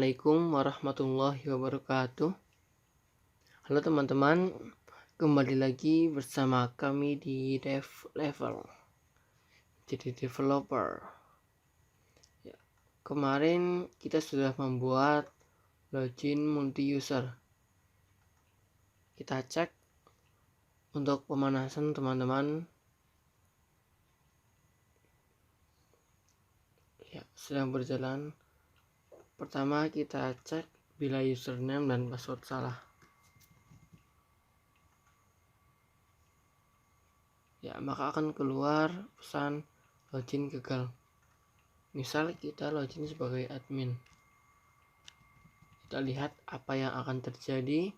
Assalamualaikum warahmatullahi wabarakatuh. Halo teman-teman, kembali lagi bersama kami di Dev Level, jadi developer. Kemarin kita sudah membuat login multi user. Kita cek untuk pemanasan teman-teman. Sedang berjalan. Pertama kita cek bila username dan password salah. Maka akan keluar pesan login gagal. Misal kita login sebagai admin. Kita lihat apa yang akan terjadi.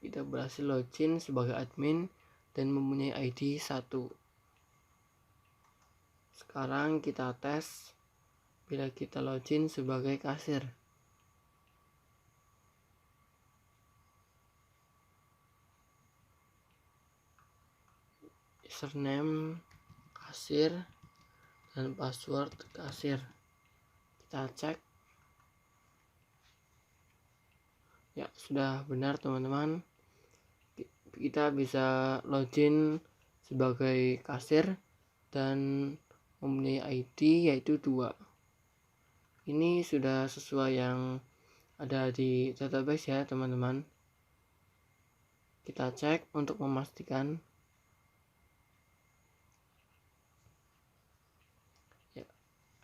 Kita berhasil login sebagai admin dan mempunyai ID 1. Sekarang kita tes bila kita login sebagai kasir. Username kasir dan password kasir. Kita cek. Sudah benar teman-teman. Kita bisa login sebagai kasir dan mempunyai ID yaitu 2. Ini sudah sesuai yang ada di database ya teman-teman. Kita cek untuk memastikan.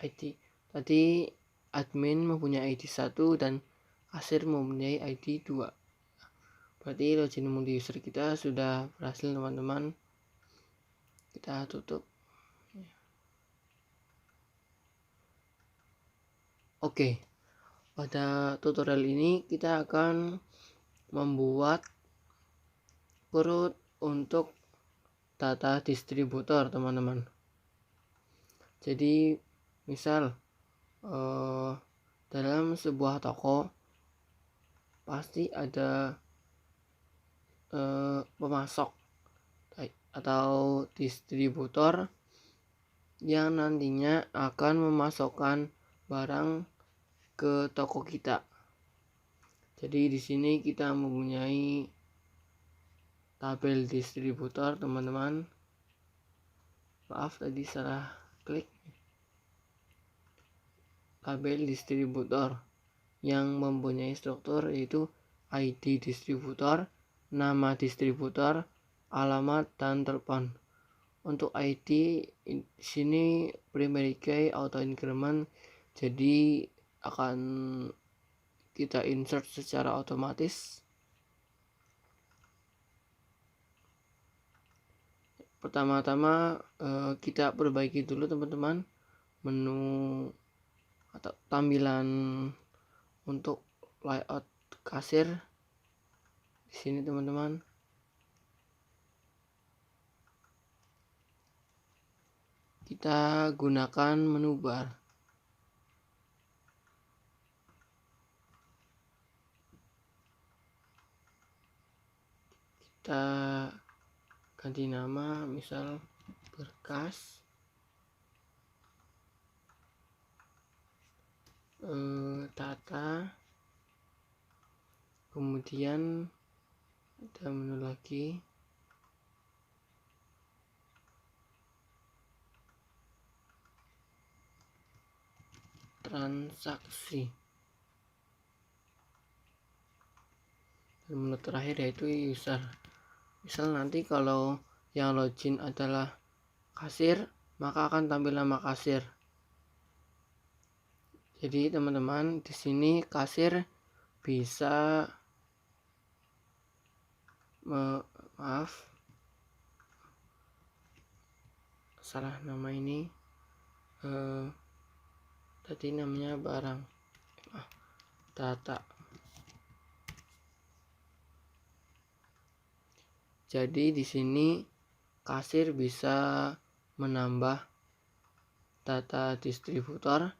ID tadi admin mempunyai ID 1 dan kasir mempunyai ID 2. Berarti login multi user kita sudah berhasil teman-teman. Kita tutup. Oke, pada tutorial ini kita akan membuat CRUD untuk data distributor teman-teman. Jadi misal dalam sebuah toko pasti ada pemasok atau distributor yang nantinya akan memasokkan barang ke toko kita. Jadi di sini kita mempunyai tabel distributor teman-teman. Maaf tadi salah klik. Tabel distributor yang mempunyai struktur yaitu ID distributor, nama distributor, alamat dan telepon. Untuk ID di sini primary key auto increment, jadi akan kita insert secara otomatis. Pertama-tama kita perbaiki dulu teman-teman menu atau tampilan untuk layout kasir di sini teman-teman. Kita gunakan menu bar. Kita ganti nama, misal berkas, data, kemudian ada menu lagi, transaksi, dan menu terakhir yaitu user. Misal nanti kalau yang login adalah kasir, maka akan tampil nama kasir. Jadi teman-teman di sini kasir bisa salah nama ini. Tadi namanya barang, data. Jadi di sini kasir bisa menambah data distributor,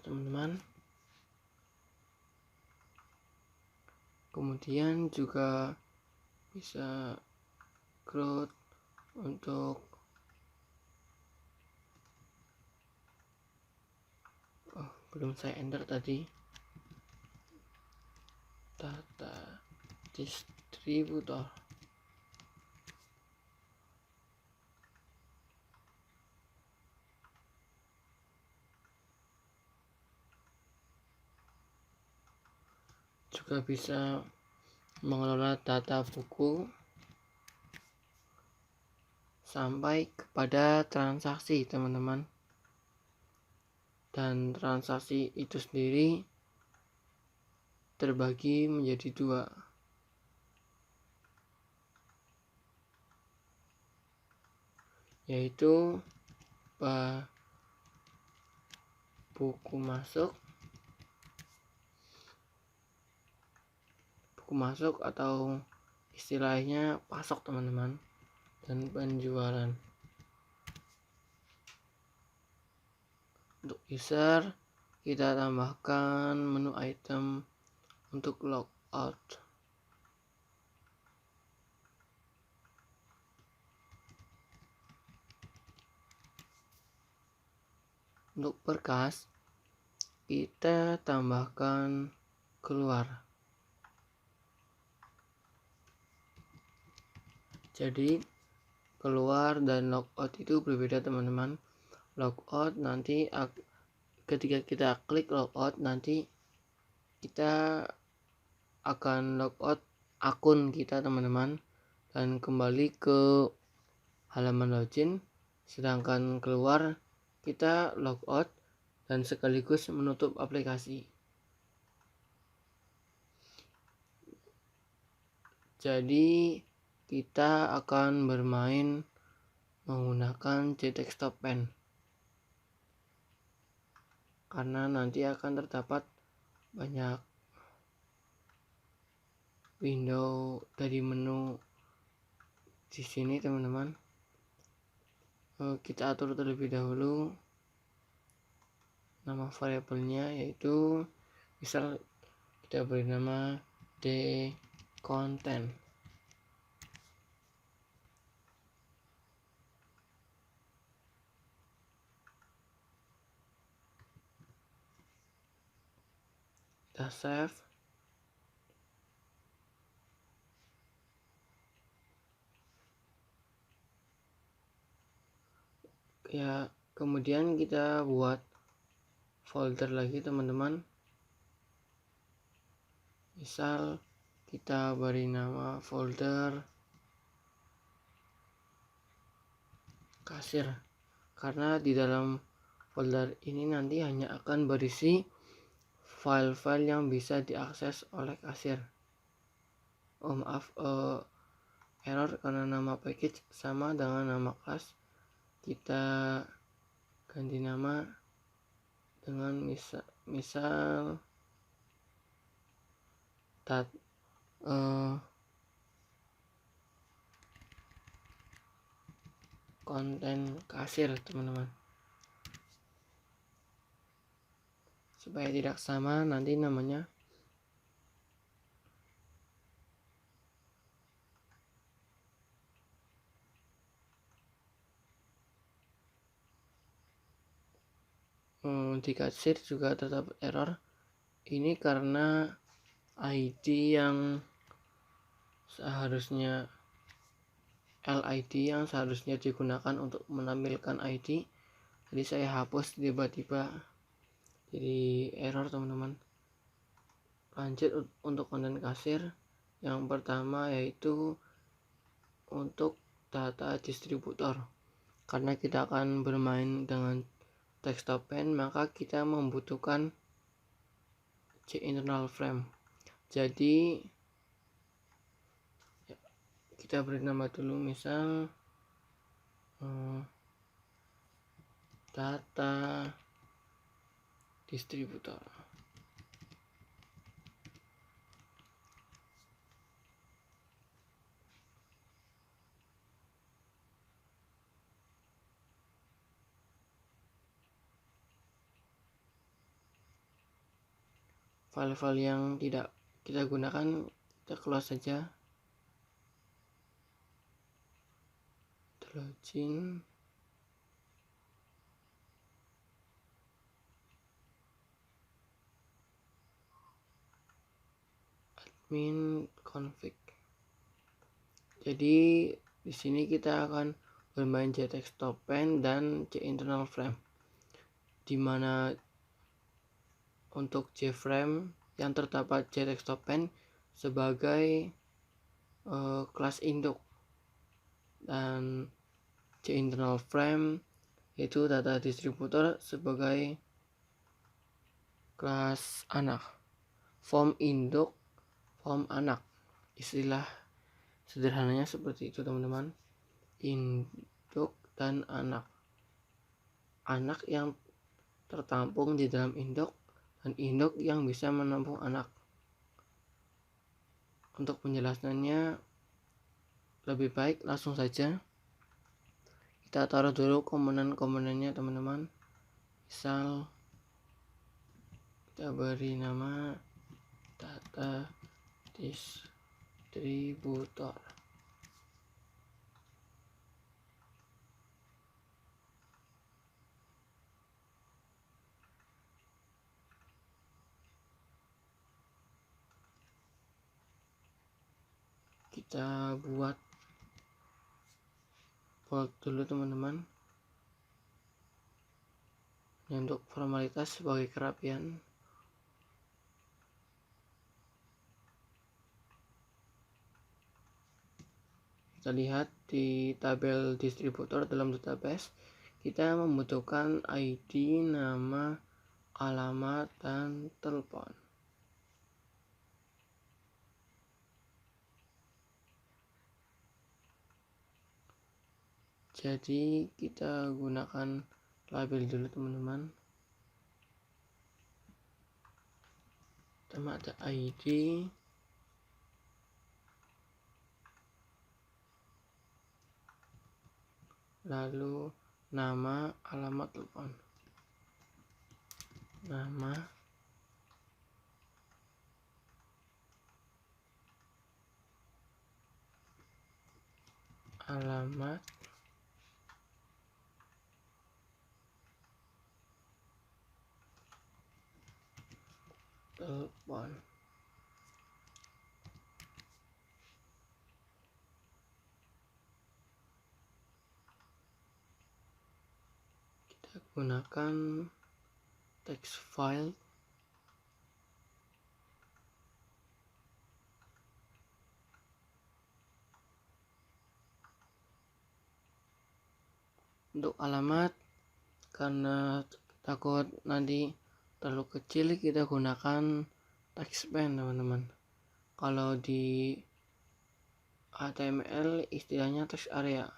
teman-teman. Kemudian juga bisa CRUD untuk belum saya enter tadi, data distributor. Juga bisa mengelola data buku sampai kepada transaksi, teman-teman. Dan transaksi itu sendiri terbagi menjadi dua, yaitu buku masuk atau istilahnya pasok, teman-teman, dan penjualan. Untuk user, kita tambahkan menu item untuk logout. Untuk berkas, kita tambahkan keluar. Jadi keluar dan logout itu berbeda, teman-teman. Logout nanti ketika kita klik logout, nanti kita akan logout akun kita, teman-teman, dan kembali ke halaman login. Sedangkan keluar, kita logout dan sekaligus menutup aplikasi. Jadi kita akan bermain menggunakan Desktop Pen, karena nanti akan terdapat banyak window dari menu di sini, teman-teman. Kita atur terlebih dahulu nama variabelnya, yaitu misal kita beri nama content. Kita save. Ya, kemudian kita buat folder lagi, teman-teman. Misal kita beri nama folder kasir, karena di dalam folder ini nanti hanya akan berisi file-file yang bisa diakses oleh kasir. Error karena nama package sama dengan nama kelas. Kita ganti nama dengan misal konten kasir, teman-teman, supaya tidak sama nanti namanya. Di kasir juga tetap error. Ini karena ID yang seharusnya LID yang seharusnya digunakan untuk menampilkan ID, jadi saya hapus tiba-tiba, jadi error, teman-teman. Lanjut untuk konten kasir. Yang pertama yaitu untuk data distributor. Karena kita akan bermain dengan Desktop Pen, maka kita membutuhkan internal frame. Jadi kita beri nama dulu, misal data distributor. File-file yang tidak kita gunakan kita close saja. Login. admin config. Jadi di sini kita akan bermain JTX Topen dan Internal Frame, dimana untuk JFrame yang terdapat JTX Topen sebagai kelas induk dan Internal Frame itu data distributor sebagai kelas anak. Form induk, form anak, istilah sederhananya seperti itu teman-teman. Induk dan anak, anak yang tertampung di dalam induk dan induk yang bisa menampung anak. Untuk penjelasannya lebih baik langsung saja kita taruh dulu komponen-komponennya teman-teman. Misal kita beri nama data distributor. Kita buat bold dulu teman-teman, untuk formalitas sebagai kerapian. Kita lihat di tabel distributor dalam database, kita membutuhkan ID, nama, alamat, dan telepon. Jadi kita gunakan label dulu teman-teman. Pertama ada ID, lalu nama, alamat, telepon. Nama, alamat, telepon. Kita gunakan text file. Untuk alamat, karena takut nanti terlalu kecil, kita gunakan text pen teman-teman. Kalau di HTML istilahnya text area.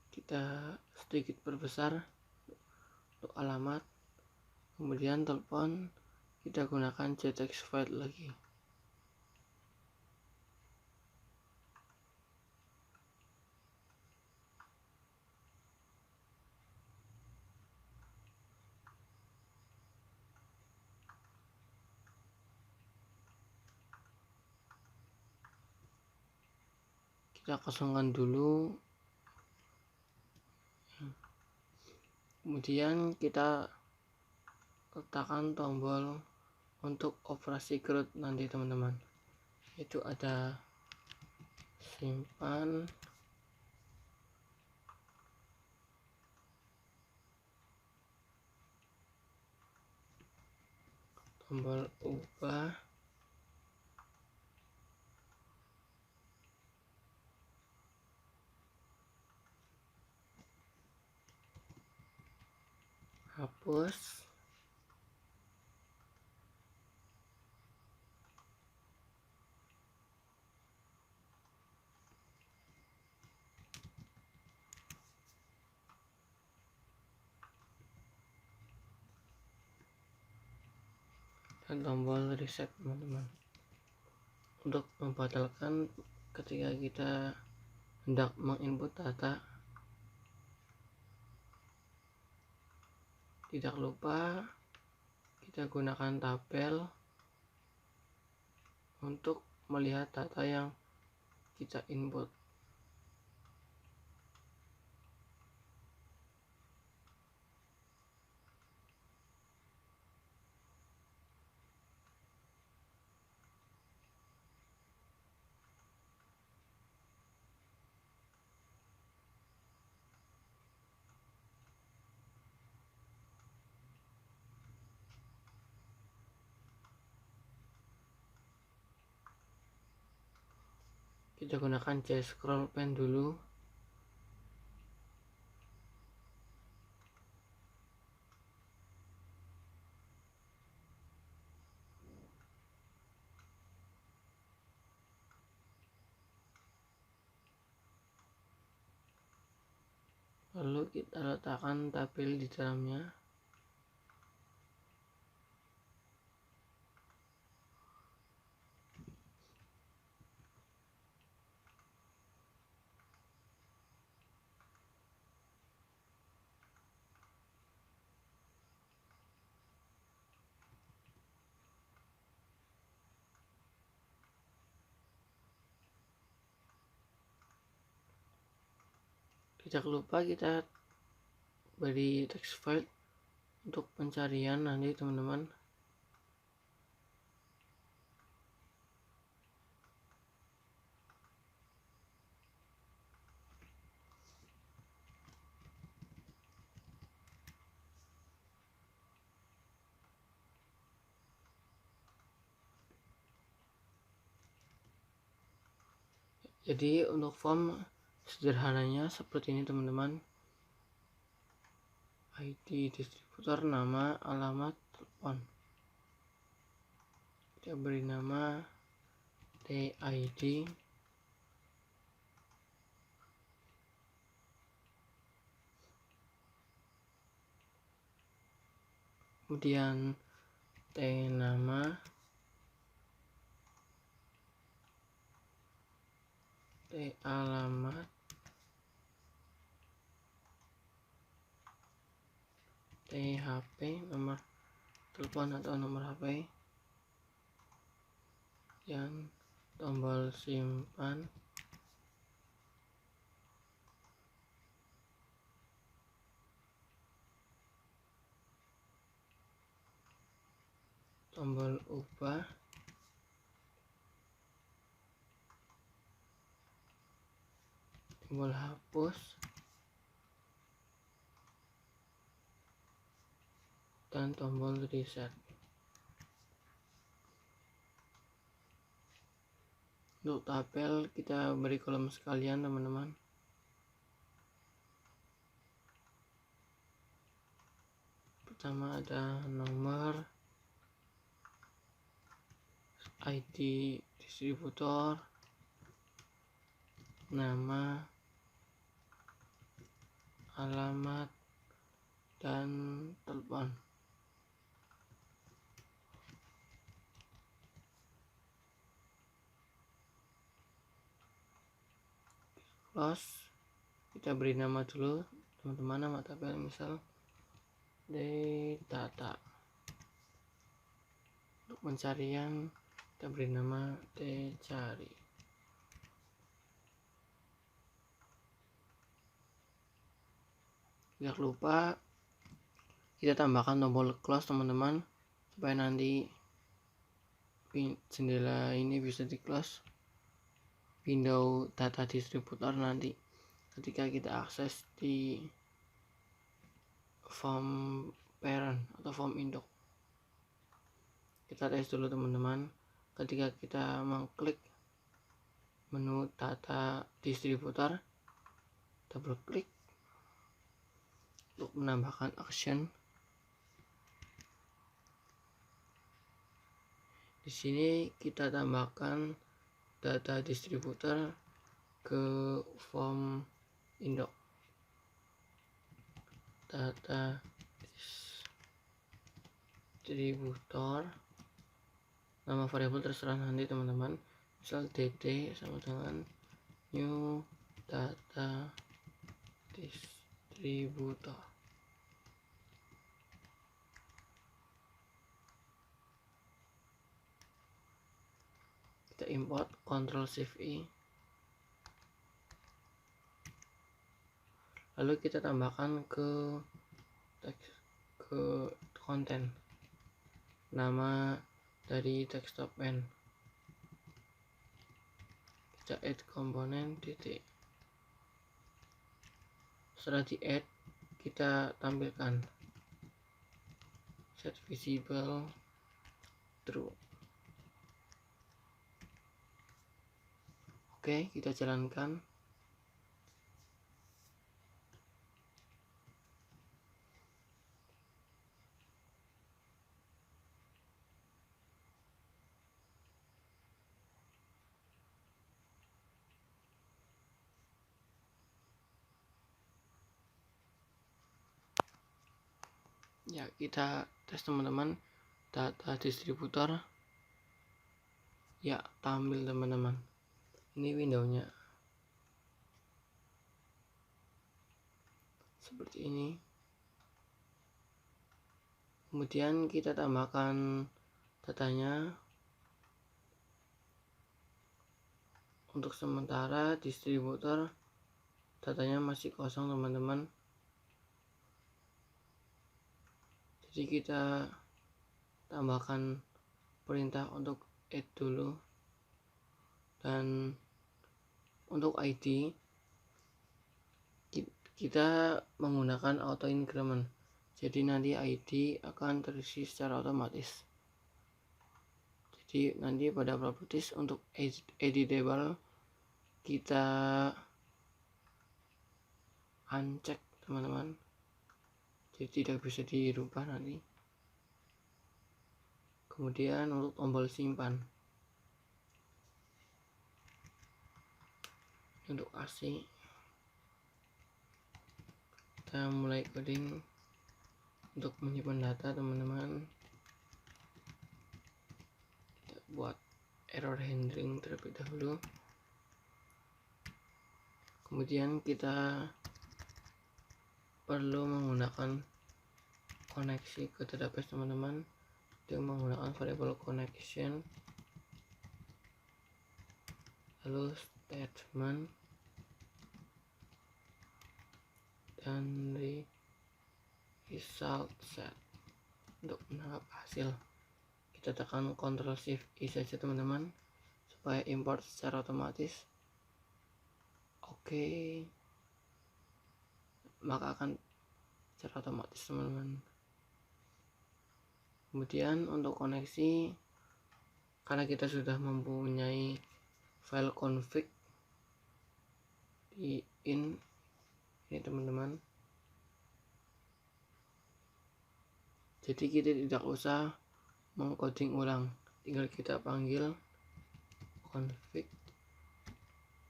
Kita sedikit perbesar untuk alamat, kemudian telepon kita gunakan JTX file lagi. Kita kosongkan dulu, kemudian kita letakkan tombol untuk operasi CRUD nanti teman-teman. Itu ada simpan, tombol ubah, hapus, dan tombol reset teman-teman. Untuk membatalkan ketika kita hendak menginput data, tidak lupa kita gunakan tabel untuk melihat data yang kita input. Kita gunakan C scroll pen dulu. Lalu kita letakkan tabel di dalamnya. Tidak lupa kita beri text file untuk pencarian nanti teman-teman. Jadi untuk form sederhananya seperti ini teman-teman. ID distributor, nama, alamat, telepon. Kita beri nama TID. Kemudian T nama, T alamat, T HP, nomor telepon atau nomor HP, yang tombol simpan, tombol ubah, tombol hapus, dan tombol reset. Untuk tabel kita beri kolom sekalian teman-teman. Pertama ada nomor, ID distributor, nama, alamat, dan telepon. Close. Kita beri nama dulu teman-teman, nama tabel misal data. Untuk pencarian kita beri nama dcari. Tidak lupa kita tambahkan tombol close teman-teman, supaya nanti jendela ini bisa di close. Window data distributor nanti ketika kita akses di form parent atau form induk. Kita tes dulu teman-teman. Ketika kita mengklik menu data distributor, double klik untuk menambahkan action. Di sini kita tambahkan data distributor ke form induk. Data distributor, nama variabel terserah nanti teman-teman, misal dd sama dengan new data distributor. Kita import, Ctrl Shift I, lalu kita tambahkan ke teks, ke konten, nama dari desktop pen. Kita add komponen titik. Setelah di add, kita tampilkan set visible true. Oke, kita jalankan. Ya, kita tes teman-teman, data distributor. Ya, tampil teman-teman. Ini windownya. Seperti ini. Kemudian kita tambahkan datanya. Untuk sementara distributor datanya masih kosong teman-teman. Jadi kita tambahkan perintah untuk add dulu. Dan untuk ID kita menggunakan auto increment. Jadi nanti ID akan terisi secara otomatis. Jadi nanti pada properties untuk editable kita uncheck teman-teman. Jadi tidak bisa dirubah nanti. Kemudian untuk tombol simpan, untuk AC kita mulai coding untuk menyimpan data teman-teman. Kita buat error handling terlebih dahulu. Kemudian kita perlu menggunakan koneksi ke database teman-teman, dengan menggunakan variable connection, lalu statement, dan result set. Untuk menangkap hasil kita tekan Ctrl Shift I saja teman-teman, supaya import secara otomatis. Oke, maka akan secara otomatis teman-teman. Kemudian untuk koneksi, karena kita sudah mempunyai file config di ini teman-teman, jadi kita tidak usah mengcoding ulang, tinggal kita panggil config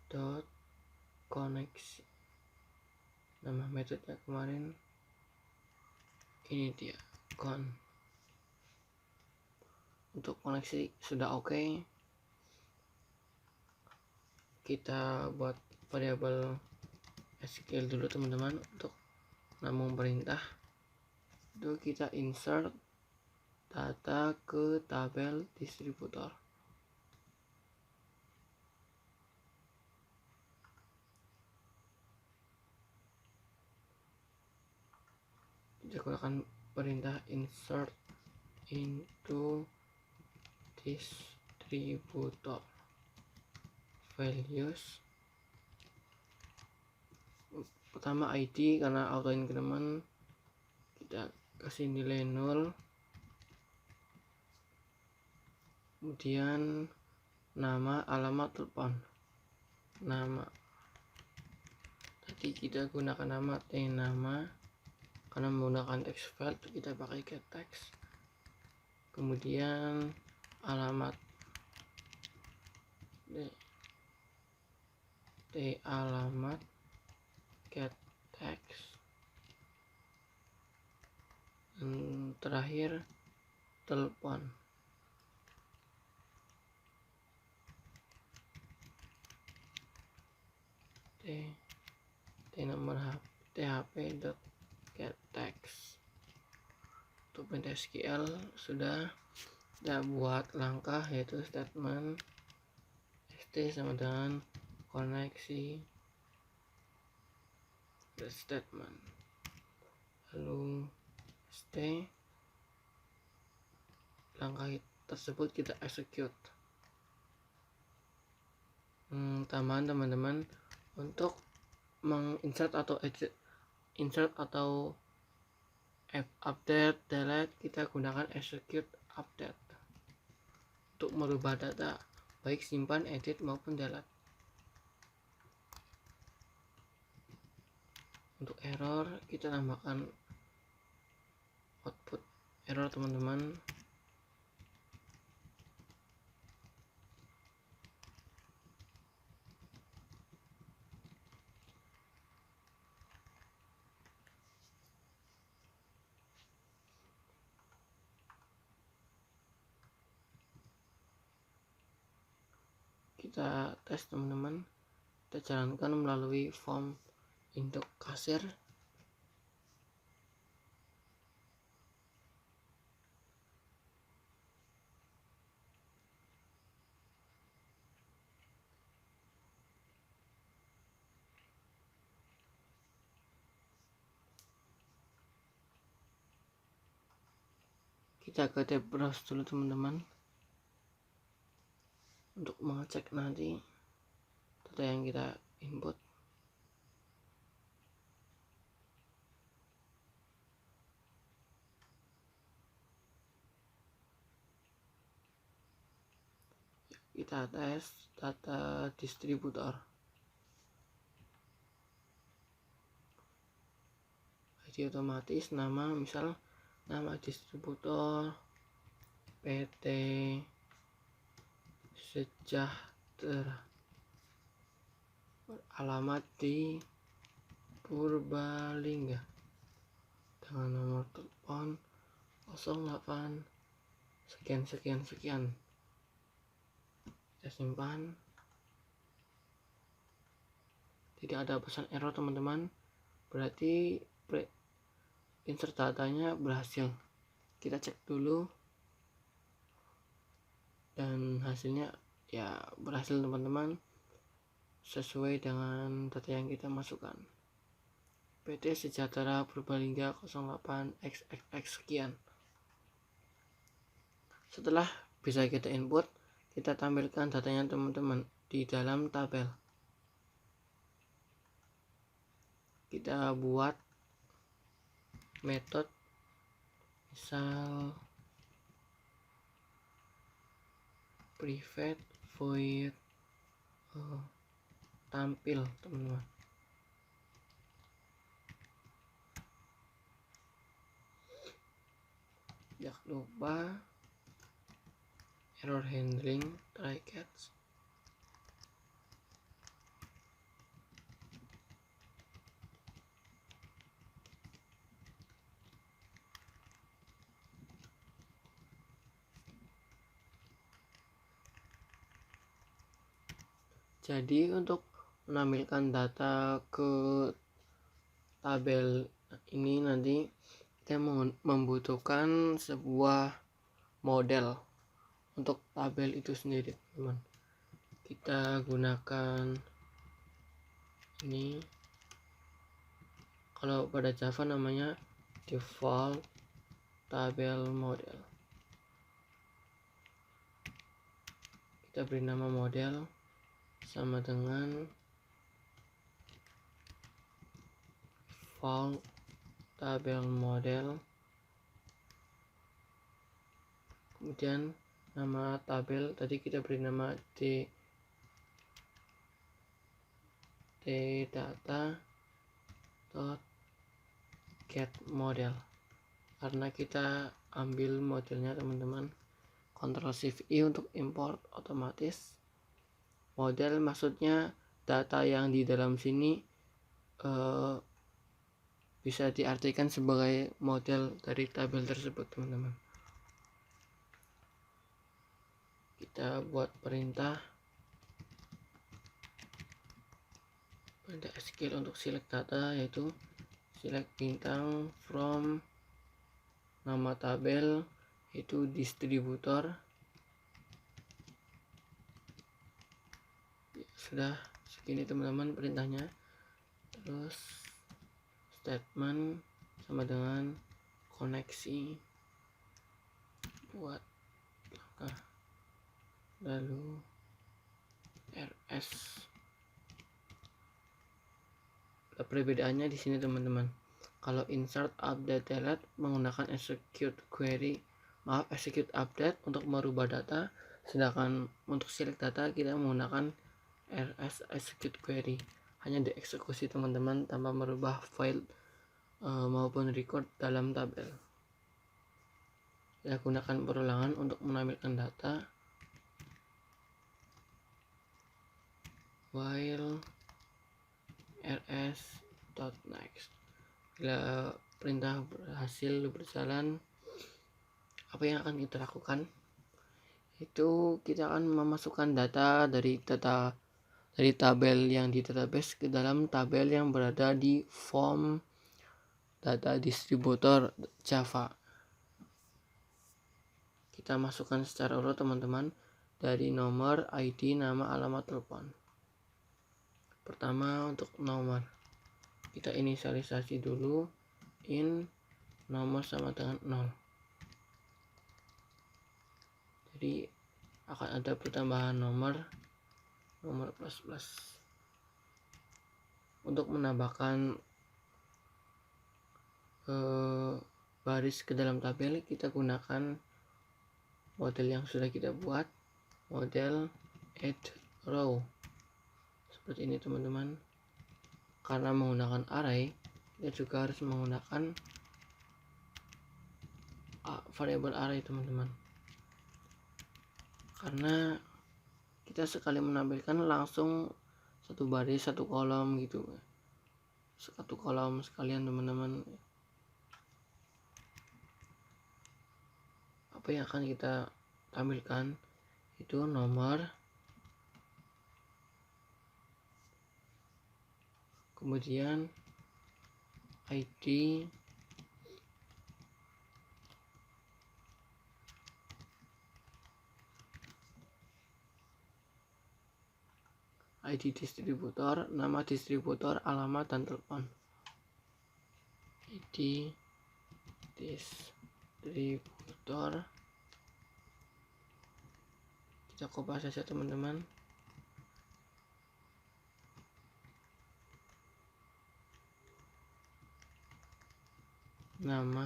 dot koneksi. Nama metodenya kemarin ini dia, con. Untuk koneksi sudah oke. Kita buat variabel SQL dulu teman-teman. Untuk namun perintah itu kita insert data ke tabel distributor. Kita gunakan perintah insert into distributor values. Pertama ID, karena auto increment kita kasih nilai 0. Kemudian nama, alamat, telepon. Nama tadi kita gunakan nama nama, karena menggunakan text file kita pakai get text. Kemudian alamat alamat get text. Dan terakhir telepon. Nomor THP dot get text. Untuk perintah SQL sudah kita buat langkah, yaitu statement st sama dengan koneksi statement, lalu st, langkah tersebut kita execute. Tambahan teman-teman, untuk menginsert atau edit, insert atau update, delete, kita gunakan execute update untuk merubah data, baik simpan, edit maupun delete. Untuk error kita tambahkan output error teman-teman. Kita tes teman-teman, kita jalankan melalui form untuk kasir. Kita ke tab browse dulu teman-teman untuk mengecek nanti data yang kita input. Kita tes data distributor. ID otomatis, nama misal nama distributor PT Sejahtera, alamat di Purbalingga dengan nomor telepon 08 sekian. Kita simpan. Tidak ada pesan error teman-teman, berarti insert datanya berhasil. Kita cek dulu dan hasilnya ya berhasil teman-teman, sesuai dengan data yang kita masukkan. PT Sejahtera Purbalingga 08XXX sekian. Setelah bisa kita input, kita tampilkan datanya teman-teman di dalam tabel. Kita buat metode misal private void tampil teman-teman. Jangan lupa error handling try catch. Jadi untuk menampilkan data ke tabel ini nanti kita membutuhkan sebuah model untuk tabel itu sendiri teman. Kita gunakan ini, kalau pada Java namanya default tabel model. Kita beri nama model sama dengan default tabel model, kemudian nama tabel tadi kita beri nama data get model, karena kita ambil modelnya teman-teman. Ctrl Shift I untuk import otomatis. Model maksudnya data yang di dalam sini bisa diartikan sebagai model dari tabel tersebut teman-teman. Kita buat perintah SQL untuk select data, yaitu select bintang from nama tabel itu distributor. Ya, sudah segini teman-teman perintahnya. Terus statement sama dengan koneksi buat langkah, lalu rs. Perbedaannya di sini teman-teman. Kalau insert, update, delete menggunakan execute update untuk merubah data, sedangkan untuk select data kita menggunakan rs execute query. hanya dieksekusi teman-teman tanpa merubah file maupun record dalam tabel. Kita gunakan perulangan untuk menampilkan data while rs.next. Bila perintah berhasil berjalan, apa yang akan kita lakukan? Itu kita akan memasukkan data dari tabel yang di database ke dalam tabel yang berada di form data distributor Java. Kita masukkan secara urut teman-teman, dari nomor, ID, nama, alamat, telepon. Pertama untuk nomor, kita inisialisasi dulu in nomor sama dengan 0. Jadi akan ada pertambahan nomor plus. Untuk menambahkan baris ke dalam tabel, kita gunakan model yang sudah kita buat, model add row seperti ini teman-teman. Karena menggunakan array, kita juga harus menggunakan variabel array teman-teman, karena kita sekali menampilkan langsung satu baris satu kolom gitu, satu kolom sekalian teman-teman. Apa yang akan kita tampilkan itu nomor, kemudian ID, ID distributor, nama distributor, alamat, dan telepon. ID distributor, kita copy saja teman-teman. Nama,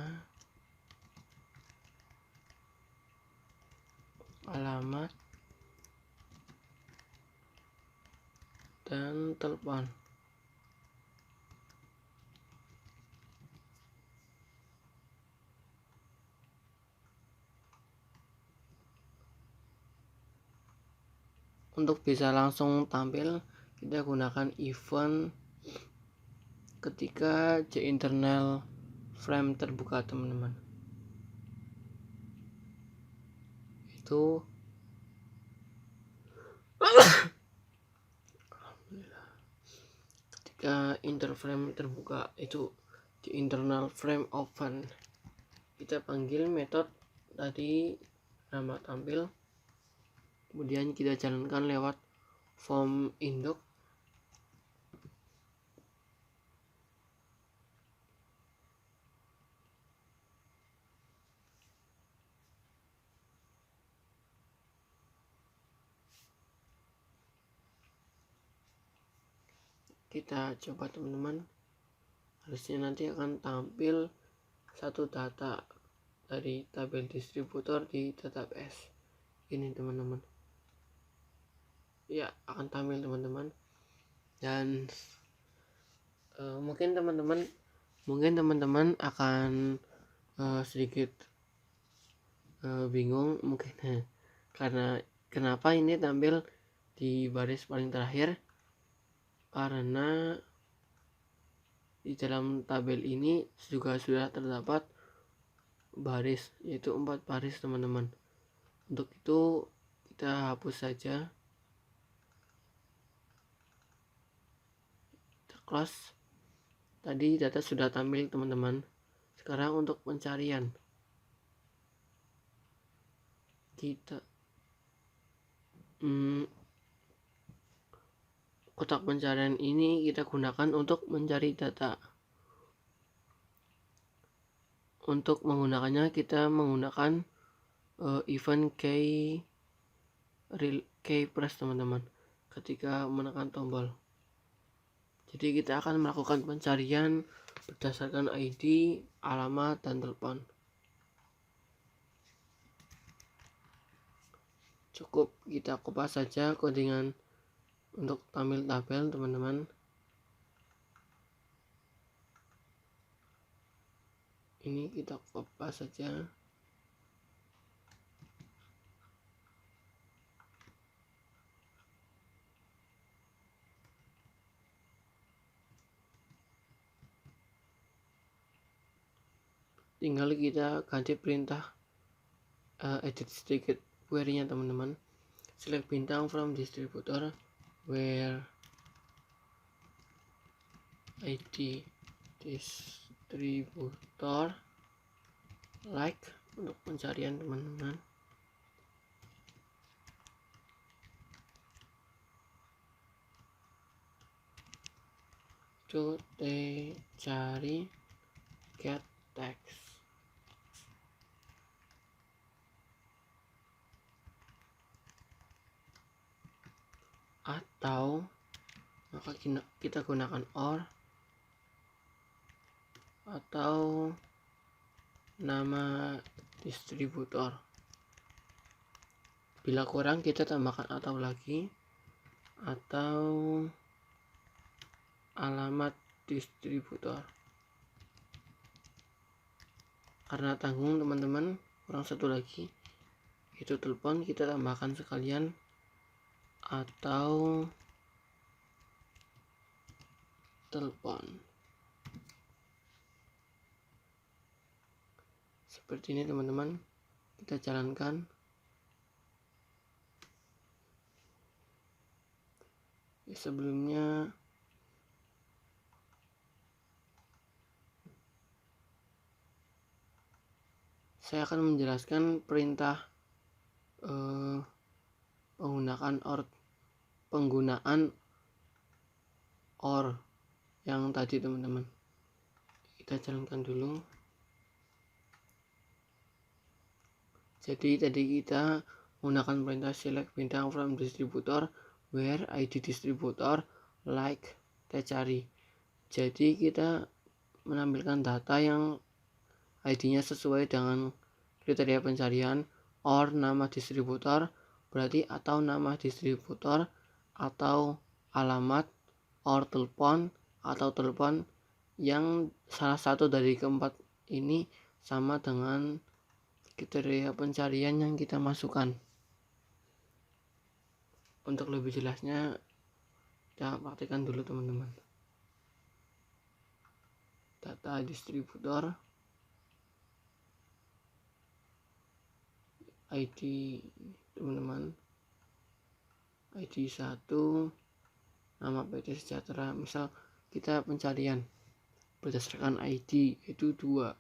alamat, dan telepon. Untuk bisa langsung tampil, kita gunakan event ketika internal frame terbuka teman-teman. Itu ketika interframe terbuka, itu di internal frame open, kita panggil metode tadi nama tampil, kemudian kita jalankan lewat form induk. Kita coba teman-teman, harusnya nanti akan tampil satu data dari tabel distributor di database ini teman-teman. Ya, akan tampil teman-teman. Dan mungkin teman-teman akan sedikit bingung mungkin karena kenapa ini tampil di baris paling terakhir, karena di dalam tabel ini juga sudah terdapat baris, yaitu 4 baris teman-teman. Untuk itu kita hapus saja, kita close. Tadi data sudah tampil teman-teman. Sekarang untuk pencarian, kita kotak pencarian ini kita gunakan untuk mencari data. Untuk menggunakannya kita menggunakan event key press teman-teman ketika menekan tombol. Jadi kita akan melakukan pencarian berdasarkan ID, alamat, dan telepon. Cukup kita kopas saja codingan untuk tampil tabel teman-teman. ini kita kopas saja. Tinggal kita ganti perintah edit sedikit query-nya teman-teman. Select bintang from distributor where ID distributor like untuk pencarian teman-teman. Itu cari get text. Atau maka kita gunakan or atau nama distributor. Bila kurang kita tambahkan atau lagi, atau alamat distributor. Karena tanggung teman-teman, kurang satu lagi, itu telepon, kita tambahkan sekalian atau telepon. Seperti ini teman-teman, kita jalankan. Sebelumnya saya akan menjelaskan perintah penggunaan or yang tadi teman-teman. Kita jalankan dulu. Jadi tadi kita menggunakan perintah select bintang from distributor where ID distributor like kita cari. Jadi kita menampilkan data yang ID-nya sesuai dengan kriteria pencarian or nama distributor berarti atau nama distributor atau alamat or telepon atau telepon yang salah satu dari keempat ini sama dengan kriteria pencarian yang kita masukkan. Untuk lebih jelasnya kita praktikkan dulu teman-teman. Data distributor ID teman-teman, ID 1, nama PT Sejahtera. Misal kita pencarian berdasarkan ID itu 2.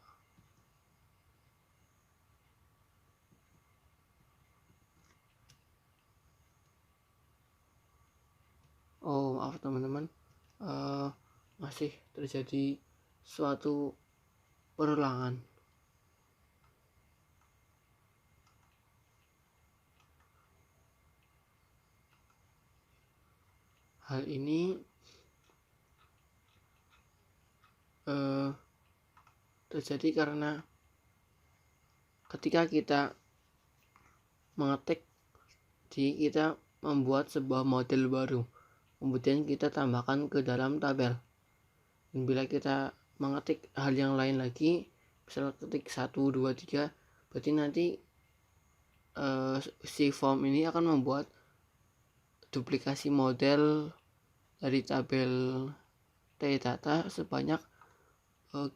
Oh maaf teman-teman, masih terjadi suatu perulangan. Hal ini terjadi karena ketika kita mengetik, kita membuat sebuah model baru, kemudian kita tambahkan ke dalam tabel. Dan bila kita mengetik hal yang lain lagi, misalnya ketik 1, 2, 3, berarti nanti si form ini akan membuat duplikasi model dari tabel T-data sebanyak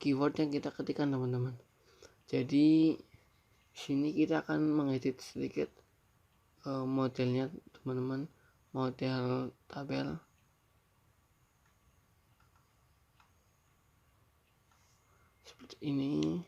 keyword yang kita ketikkan teman-teman. Jadi sini kita akan mengedit sedikit modelnya teman-teman, model tabel. Seperti ini.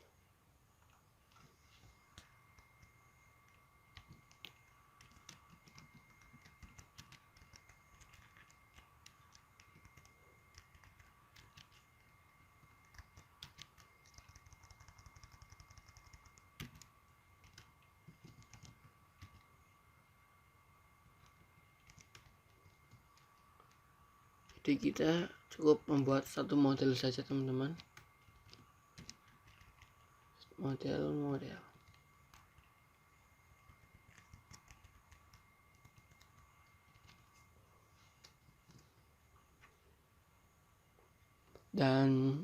Jadi kita cukup membuat satu model saja teman-teman. Model. Dan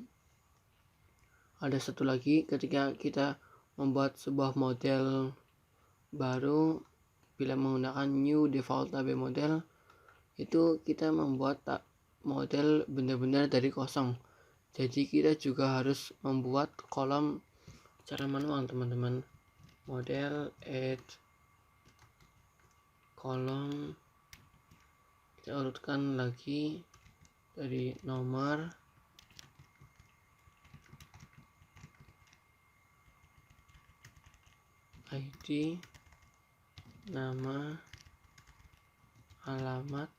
ada satu lagi, ketika kita membuat sebuah model baru bila menggunakan new default tab model, itu kita membuat model benar-benar dari kosong. Jadi kita juga harus membuat kolom secara manual, teman-teman. Model add kolom, kita urutkan lagi dari nomor, ID, nama, alamat,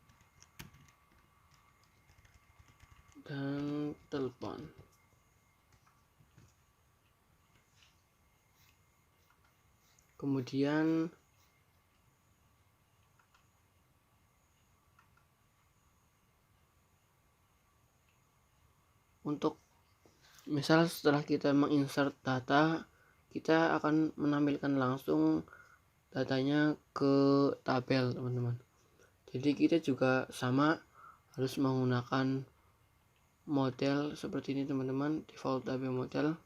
dan telepon. Kemudian untuk misal setelah kita menginsert data, kita akan menampilkan langsung datanya ke tabel, teman-teman. Jadi kita juga sama harus menggunakan model seperti ini, teman-teman, default tab model.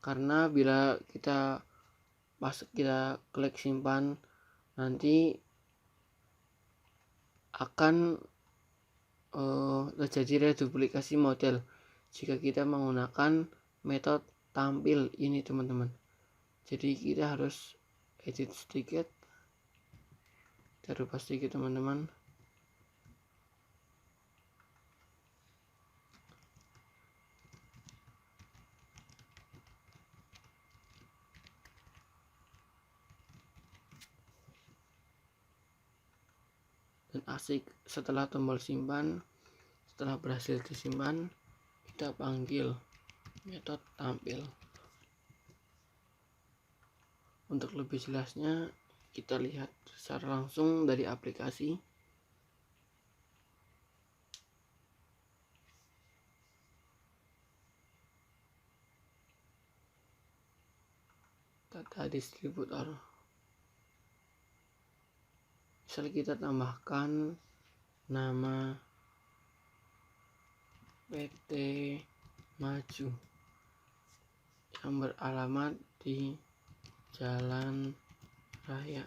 Karena bila kita klik simpan, nanti akan terjadi reduplikasi model jika kita menggunakan metode tampil ini, teman-teman. Jadi kita harus edit sedikit, kita rubah sedikit, teman-teman. Dan asik, setelah tombol simpan, setelah berhasil disimpan, kita panggil metode tampil. Untuk lebih jelasnya, kita lihat secara langsung dari aplikasi. Data distributor. Misal kita tambahkan nama PT Maju yang beralamat di Jalan Raya.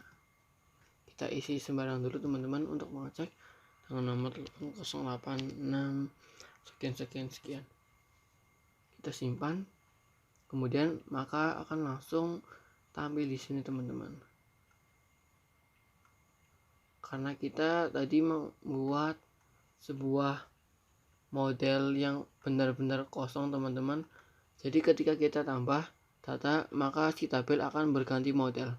Kita isi sembarang dulu, teman-teman, untuk mengecek dengan nomor telepon 086 sekian. Kita simpan, kemudian maka akan langsung tampil di sini, teman-teman. Karena kita tadi membuat sebuah model yang benar-benar kosong, teman-teman. Jadi ketika kita tambah data, maka si tabel akan berganti model.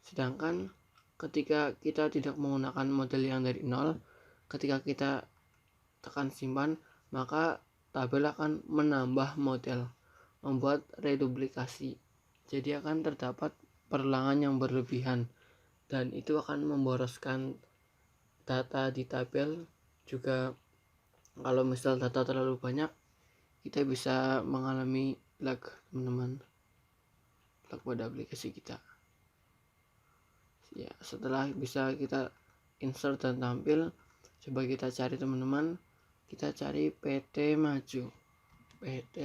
Sedangkan ketika kita tidak menggunakan model yang dari nol, ketika kita tekan simpan, maka tabel akan menambah model, membuat reduplikasi. Jadi akan terdapat perulangan yang berlebihan, dan itu akan memboroskan data di tabel. Juga kalau misal data terlalu banyak, kita bisa mengalami lag, teman-teman, lag pada aplikasi kita. Ya, setelah bisa kita insert dan tampil, coba kita cari, teman-teman. Kita cari PT Maju. PT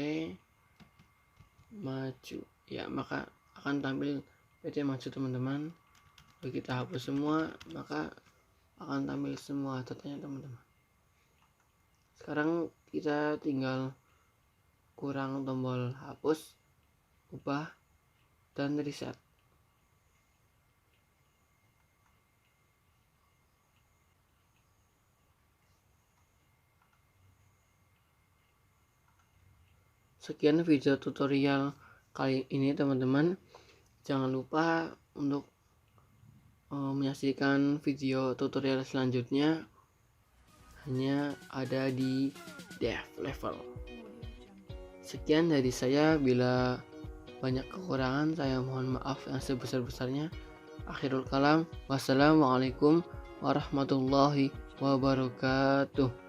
Maju. Ya, maka akan tampil PT Maju, teman-teman. Kalau kita hapus semua, maka akan tampil semua datanya, teman-teman. Sekarang kita tinggal kurang tombol hapus, ubah, dan reset. Sekian video tutorial kali ini, teman-teman. Jangan lupa untuk menyaksikan video tutorial selanjutnya, hanya ada di Dev Level. Sekian dari saya. Bila banyak kekurangan, saya mohon maaf yang sebesar-besarnya. Akhirul kalam, wassalamualaikum warahmatullahi wabarakatuh.